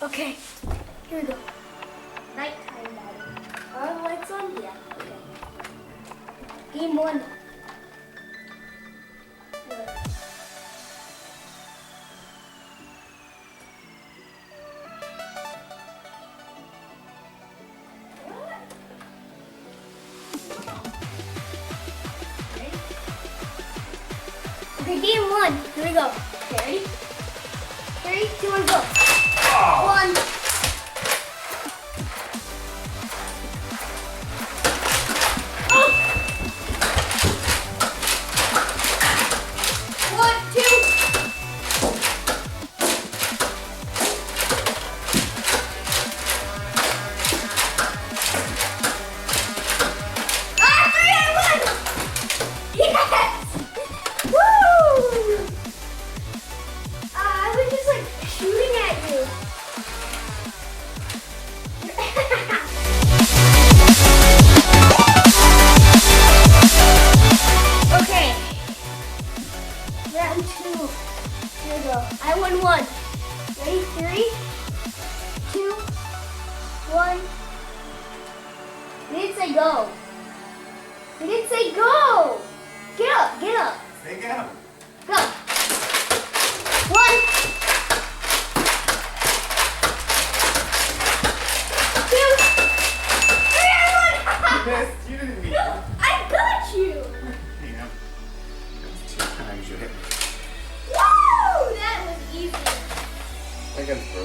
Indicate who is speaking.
Speaker 1: Okay, here we go. Nighttime battle. Are the lights on? Yeah. Okay. Game one. Okay, game one. Here we go. Okay, ready? 3, 2, 1, go. One. Oh. 1, 2. Ah, 3, I won. Yes. Woo! I was just like shooting at you. Okay. Round 2. Here we go. I won 1. Ready? 3, 2, 1. We didn't say go. We didn't say go. Get up. Get up.
Speaker 2: Say go.
Speaker 1: Go. 1. 2, 3, I won.
Speaker 2: You missed. You didn't mean it.
Speaker 1: I got you.
Speaker 2: Yeah. That's 2 times you hit me.
Speaker 1: Woo! That was easy.
Speaker 2: I got it, bro.